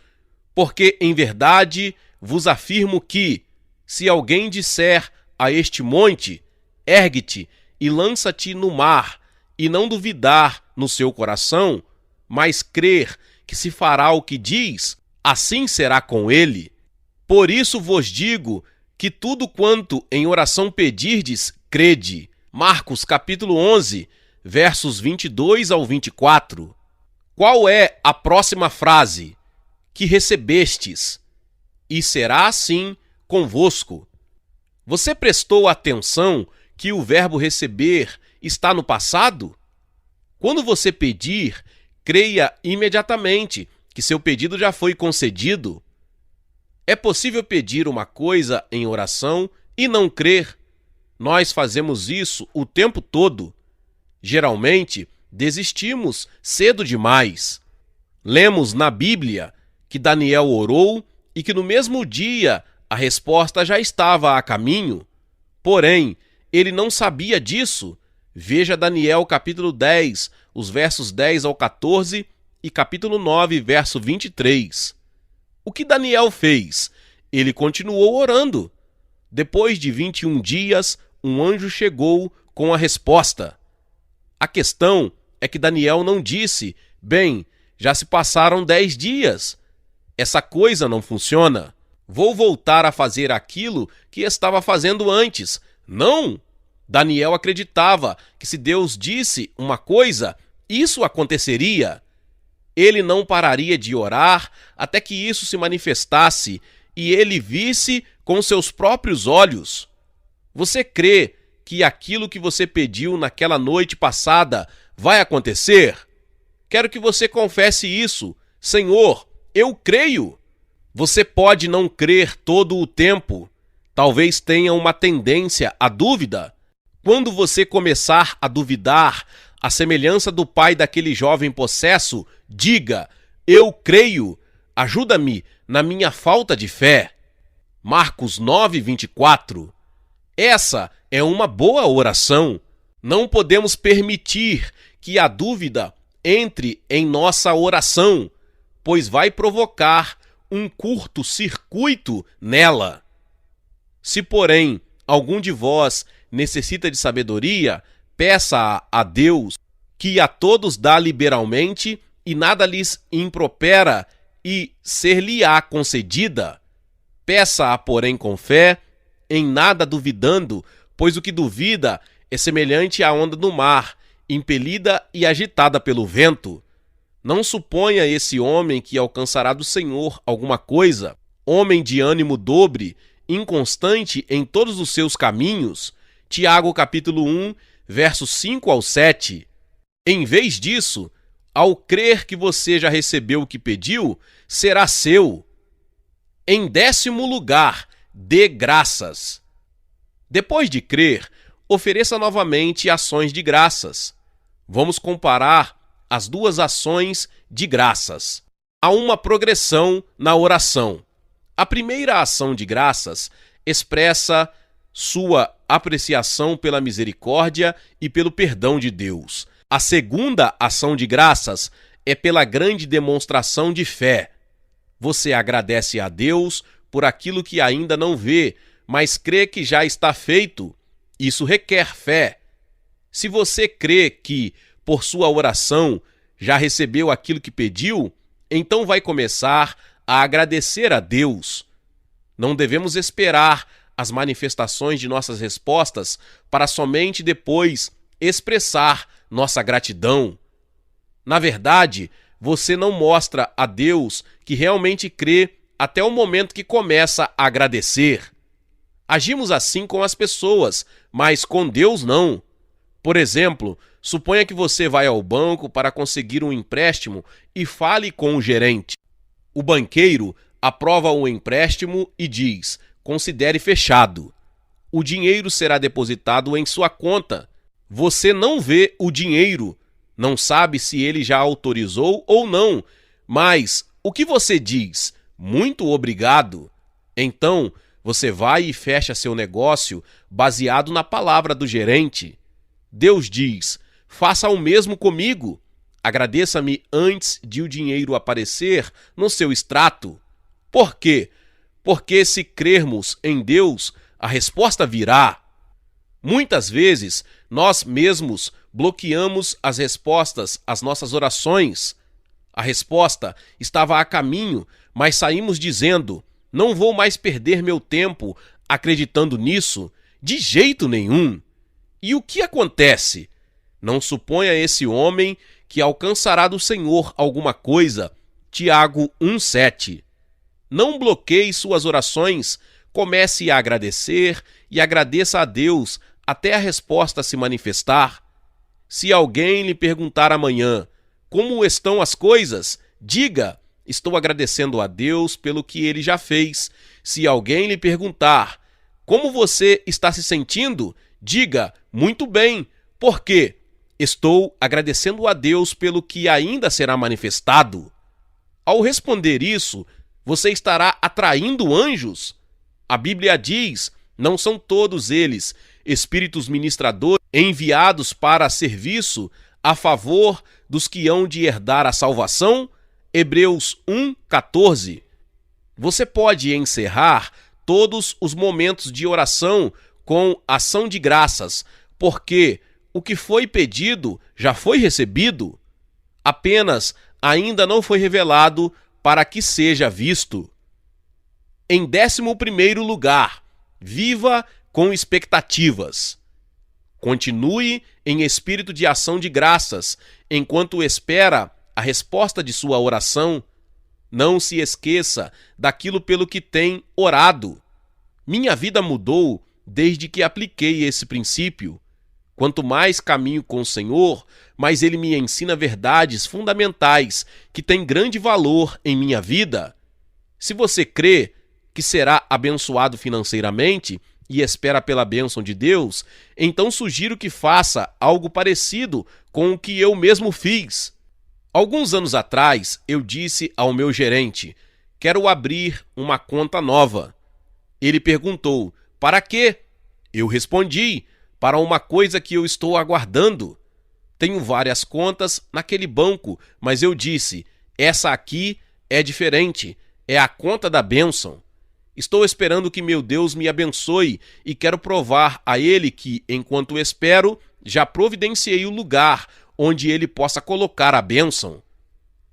porque em verdade vos afirmo que, se alguém disser a este monte, ergue-te e lança-te no mar, e não duvidar no seu coração, mas crer que se fará o que diz, assim será com ele. Por isso vos digo que tudo quanto em oração pedirdes, crede. Marcos capítulo 11, versos 22 ao 24. Qual é a próxima frase? Que recebestes, e será assim convosco. Você prestou atenção que o verbo receber está no passado? Quando você pedir, creia imediatamente que seu pedido já foi concedido. É possível pedir uma coisa em oração e não crer. Nós fazemos isso o tempo todo. Geralmente, desistimos cedo demais. Lemos na Bíblia que Daniel orou e que no mesmo dia a resposta já estava a caminho. Porém, ele não sabia disso. Veja Daniel capítulo 10, os versos 10 ao 14 e capítulo 9, verso 23. O que Daniel fez? Ele continuou orando. Depois de 21 dias, um anjo chegou com a resposta. A questão é que Daniel não disse: bem, já se passaram 10 dias. Essa coisa não funciona. Vou voltar a fazer aquilo que estava fazendo antes. Não! Daniel acreditava que se Deus disse uma coisa, isso aconteceria. Ele não pararia de orar até que isso se manifestasse e ele visse com seus próprios olhos. Você crê que aquilo que você pediu naquela noite passada vai acontecer? Quero que você confesse isso. Senhor, eu creio. Você pode não crer todo o tempo. Talvez tenha uma tendência à dúvida. Quando você começar a duvidar, à semelhança do pai daquele jovem possesso, diga: eu creio, ajuda-me na minha falta de fé. Marcos 9, 24. Essa é uma boa oração. Não podemos permitir que a dúvida entre em nossa oração, pois vai provocar um curto-circuito nela. Se, porém, algum de vós necessita de sabedoria, peça a Deus, que a todos dá liberalmente e nada lhes impropera, e ser-lhe-á concedida. Peça-a, porém, com fé, em nada duvidando, pois o que duvida é semelhante à onda do mar, impelida e agitada pelo vento. Não suponha esse homem que alcançará do Senhor alguma coisa, homem de ânimo dobre, inconstante em todos os seus caminhos. Tiago capítulo 1, versos 5 ao 7. Em vez disso, ao crer que você já recebeu o que pediu, será seu. Em 10º lugar, dê graças. Depois de crer, ofereça novamente ações de graças. Vamos comparar as duas ações de graças. Há uma progressão na oração. A primeira ação de graças expressa sua apreciação pela misericórdia e pelo perdão de Deus. A segunda ação de graças é pela grande demonstração de fé. Você agradece a Deus por aquilo que ainda não vê, mas crê que já está feito. Isso requer fé. Se você crê que, por sua oração, já recebeu aquilo que pediu, então vai começar a agradecer a Deus. Não devemos esperar as manifestações de nossas respostas para somente depois expressar nossa gratidão. Na verdade, você não mostra a Deus que realmente crê até o momento que começa a agradecer. Agimos assim com as pessoas, mas com Deus não. Por exemplo, suponha que você vai ao banco para conseguir um empréstimo e fale com o gerente. O banqueiro aprova o empréstimo e diz: considere fechado. O dinheiro será depositado em sua conta. Você não vê o dinheiro, não sabe se ele já autorizou ou não, Mas o que você diz? Muito obrigado. Então, você vai e fecha seu negócio baseado na palavra do gerente. Deus diz: faça o mesmo comigo. Agradeça-me antes de o dinheiro aparecer no seu extrato. Por quê? Porque se crermos em Deus, a resposta virá. Muitas vezes, nós mesmos bloqueamos as respostas às nossas orações. A resposta estava a caminho, mas saímos dizendo: não vou mais perder meu tempo acreditando nisso, de jeito nenhum. E o que acontece? Não suponha esse homem que alcançará do Senhor alguma coisa. Tiago 1,7. Não bloqueie suas orações, comece a agradecer e agradeça a Deus até a resposta se manifestar. Se alguém lhe perguntar amanhã como estão as coisas, diga: estou agradecendo a Deus pelo que ele já fez. Se alguém lhe perguntar como você está se sentindo, diga: muito bem. Por quê? Estou agradecendo a Deus pelo que ainda será manifestado. Ao responder isso, você estará atraindo anjos. A Bíblia diz: não são todos eles espíritos ministradores enviados para serviço a favor dos que hão de herdar a salvação? Hebreus 1,14. Você pode encerrar todos os momentos de oração com ação de graças, porque o que foi pedido já foi recebido, apenas ainda não foi revelado para que seja visto. Em 11º lugar, viva com expectativas. Continue em espírito de ação de graças, enquanto espera a resposta de sua oração. Não se esqueça daquilo pelo que tem orado. Minha vida mudou desde que apliquei esse princípio. Quanto mais caminho com o Senhor, mais Ele me ensina verdades fundamentais que têm grande valor em minha vida. Se você crê que será abençoado financeiramente e espera pela bênção de Deus, então sugiro que faça algo parecido com o que eu mesmo fiz. Alguns anos atrás, eu disse ao meu gerente: quero abrir uma conta nova. Ele perguntou: para quê? Eu respondi: para uma coisa que eu estou aguardando. Tenho várias contas naquele banco, mas eu disse: essa aqui é diferente, é a conta da bênção. Estou esperando que meu Deus me abençoe e quero provar a Ele que, enquanto espero, já providenciei o lugar onde Ele possa colocar a bênção.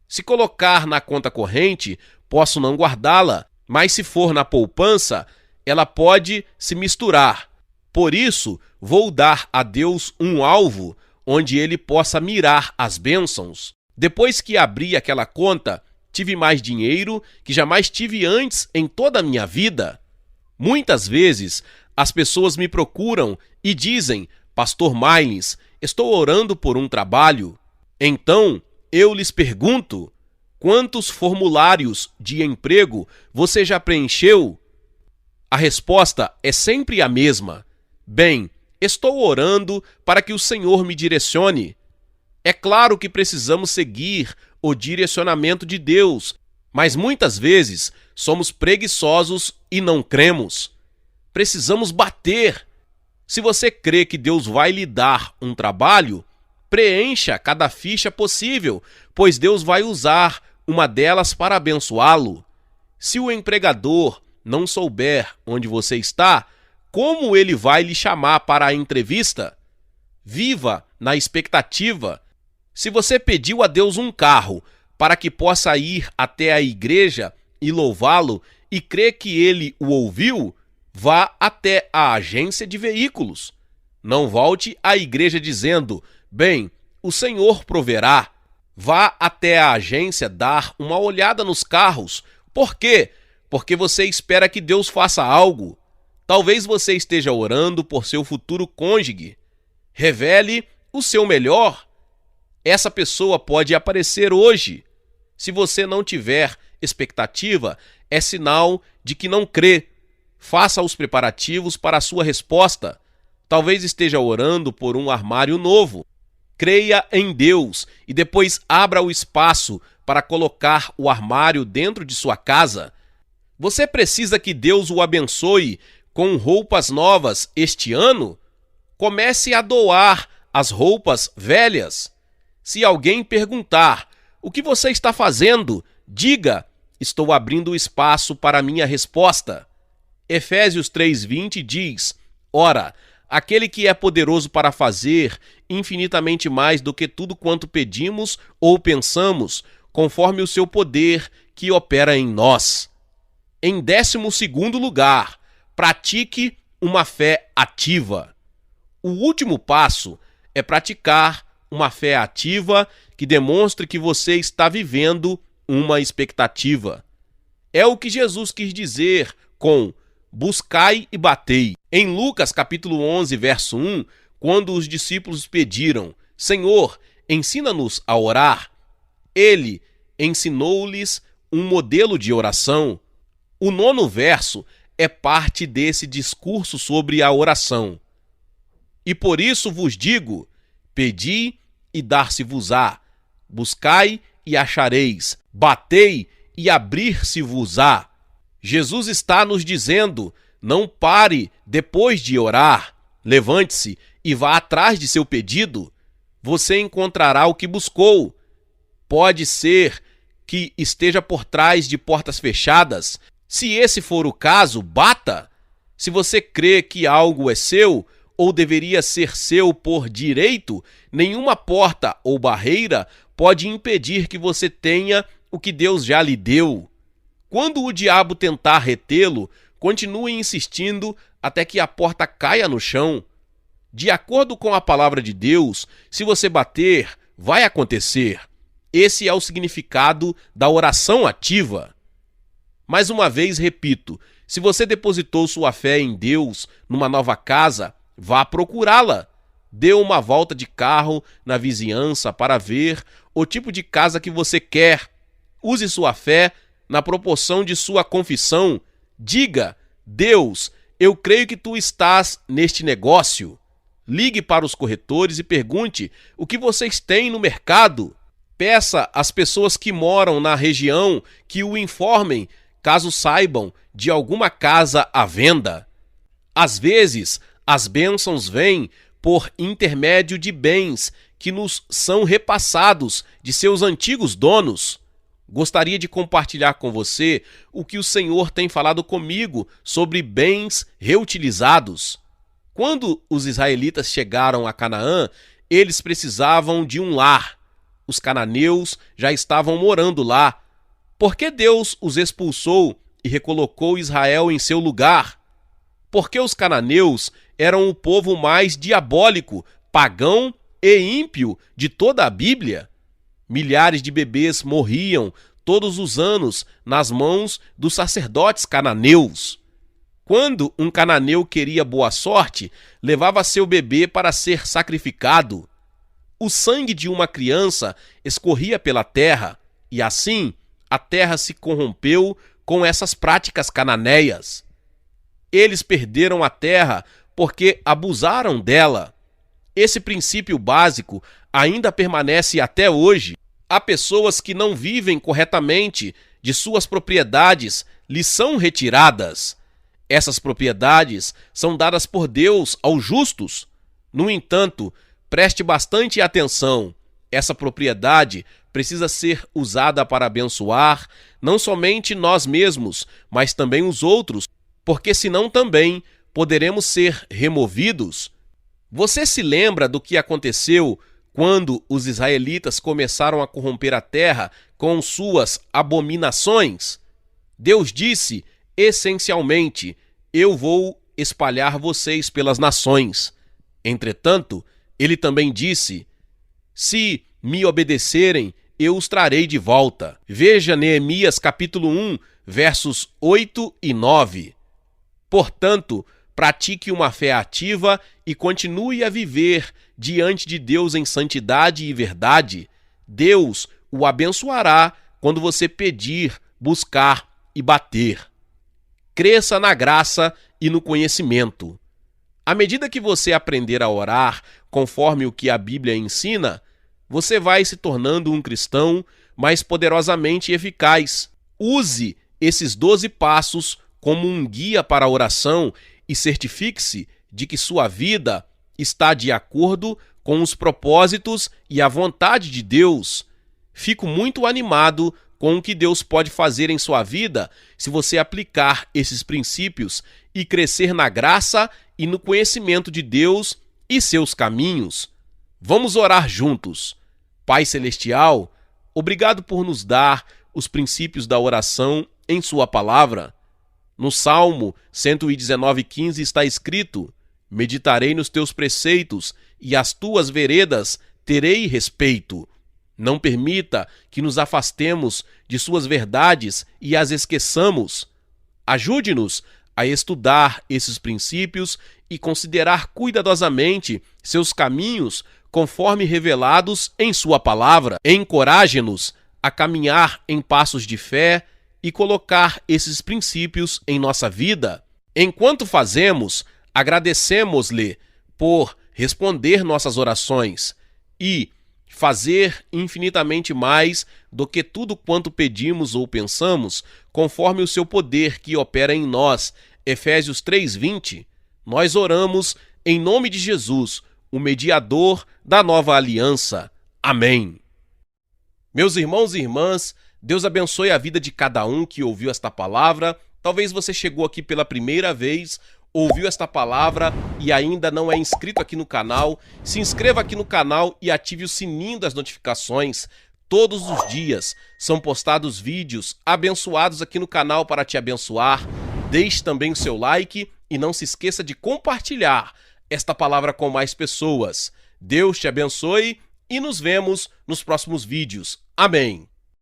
Se colocar na conta corrente, posso não guardá-la, mas se for na poupança, ela pode se misturar. Por isso, vou dar a Deus um alvo onde Ele possa mirar as bênçãos. Depois que abri aquela conta, tive mais dinheiro que jamais tive antes em toda a minha vida. Muitas vezes, as pessoas me procuram e dizem: Pastor Marlins, estou orando por um trabalho. Então, eu lhes pergunto: quantos formulários de emprego você já preencheu? A resposta é sempre a mesma: bem, estou orando para que o Senhor me direcione. É claro que precisamos seguir o direcionamento de Deus, mas muitas vezes somos preguiçosos e não cremos. Precisamos bater. Se você crê que Deus vai lhe dar um trabalho, preencha cada ficha possível, pois Deus vai usar uma delas para abençoá-lo. Se o empregador não souber onde você está, como ele vai lhe chamar para a entrevista? Viva na expectativa. Se você pediu a Deus um carro para que possa ir até a igreja e louvá-lo e crê que ele o ouviu, vá até a agência de veículos. Não volte à igreja dizendo: bem, o Senhor proverá. Vá até a agência dar uma olhada nos carros. Por quê? Porque você espera que Deus faça algo. Talvez você esteja orando por seu futuro cônjuge. Revele o seu melhor. Essa pessoa pode aparecer hoje. Se você não tiver expectativa, é sinal de que não crê. Faça os preparativos para a sua resposta. Talvez esteja orando por um armário novo. Creia em Deus e depois abra o espaço para colocar o armário dentro de sua casa? Você precisa que Deus o abençoe com roupas novas este ano? Comece a doar as roupas velhas. Se alguém perguntar: o que você está fazendo? Diga: estou abrindo espaço para minha resposta. Efésios 3:20 diz: ora, aquele que é poderoso para fazer infinitamente mais do que tudo quanto pedimos ou pensamos, conforme o seu poder que opera em nós. Em 12º lugar, pratique uma fé ativa. O último passo é praticar uma fé ativa que demonstre que você está vivendo uma expectativa. É o que Jesus quis dizer com buscai e batei. Em Lucas capítulo 11, verso 1, quando os discípulos pediram: Senhor, ensina-nos a orar, ele ensinou-lhes um modelo de oração. O 9º verso é parte desse discurso sobre a oração. E por isso vos digo: pedi e dar-se-vos-á, buscai e achareis, batei e abrir-se-vos-á. Jesus está nos dizendo: não pare depois de orar, levante-se e vá atrás de seu pedido. Você encontrará o que buscou. Pode ser que esteja por trás de portas fechadas. Se esse for o caso, bata. Se você crê que algo é seu, ou deveria ser seu por direito, nenhuma porta ou barreira pode impedir que você tenha o que Deus já lhe deu. Quando o diabo tentar retê-lo, continue insistindo até que a porta caia no chão. De acordo com a palavra de Deus, se você bater, vai acontecer. Esse é o significado da oração ativa. Mais uma vez, repito, se você depositou sua fé em Deus numa nova casa, vá procurá-la. Dê uma volta de carro na vizinhança para ver o tipo de casa que você quer. Use sua fé na proporção de sua confissão. Diga: Deus, eu creio que tu estás neste negócio. Ligue para os corretores e pergunte o que vocês têm no mercado. Peça às pessoas que moram na região que o informem caso saibam de alguma casa à venda. Às vezes, as bênçãos vêm por intermédio de bens que nos são repassados de seus antigos donos. Gostaria de compartilhar com você o que o Senhor tem falado comigo sobre bens reutilizados. Quando os israelitas chegaram a Canaã, eles precisavam de um lar. Os cananeus já estavam morando lá. Por que Deus os expulsou e recolocou Israel em seu lugar? Porque os cananeus eram o povo mais diabólico, pagão e ímpio de toda a Bíblia. Milhares de bebês morriam todos os anos nas mãos dos sacerdotes cananeus. Quando um cananeu queria boa sorte, levava seu bebê para ser sacrificado. O sangue de uma criança escorria pela terra, e assim a terra se corrompeu com essas práticas cananeias. Eles perderam a terra porque abusaram dela. Esse princípio básico ainda permanece até hoje. Há pessoas que não vivem corretamente de suas propriedades, lhes são retiradas. Essas propriedades são dadas por Deus aos justos. No entanto, preste bastante atenção. Essa propriedade precisa ser usada para abençoar não somente nós mesmos, mas também os outros, porque senão também poderemos ser removidos. Você se lembra do que aconteceu quando os israelitas começaram a corromper a terra com suas abominações? Deus disse, essencialmente: eu vou espalhar vocês pelas nações. Entretanto, ele também disse: se me obedecerem, eu os trarei de volta. Veja Neemias capítulo 1, versos 8 e 9. Portanto, pratique uma fé ativa e continue a viver diante de Deus em santidade e verdade. Deus o abençoará quando você pedir, buscar e bater. Cresça na graça e no conhecimento. À medida que você aprender a orar conforme o que a Bíblia ensina, você vai se tornando um cristão mais poderosamente eficaz. Use esses 12 passos como um guia para a oração e certifique-se de que sua vida está de acordo com os propósitos e a vontade de Deus. Fico muito animado com o que Deus pode fazer em sua vida se você aplicar esses princípios e crescer na graça e no conhecimento de Deus e seus caminhos. Vamos orar juntos. Pai Celestial, obrigado por nos dar os princípios da oração em sua palavra. No Salmo 119:15 está escrito: meditarei nos teus preceitos e as tuas veredas terei respeito. Não permita que nos afastemos de suas verdades e as esqueçamos. Ajude-nos a estudar esses princípios e considerar cuidadosamente seus caminhos conforme revelados em sua palavra. Encoraje-nos a caminhar em passos de fé e colocar esses princípios em nossa vida. Enquanto fazemos, agradecemos-lhe por responder nossas orações e fazer infinitamente mais do que tudo quanto pedimos ou pensamos, conforme o seu poder que opera em nós. Efésios 3:20. Nós oramos em nome de Jesus, o mediador da nova aliança. Amém. Meus irmãos e irmãs, Deus abençoe a vida de cada um que ouviu esta palavra. Talvez você chegou aqui pela primeira vez, ouviu esta palavra e ainda não é inscrito aqui no canal. Se inscreva aqui no canal e ative o sininho das notificações. Todos os dias são postados vídeos abençoados aqui no canal para te abençoar. Deixe também o seu like e não se esqueça de compartilhar esta palavra com mais pessoas. Deus te abençoe e nos vemos nos próximos vídeos. Amém.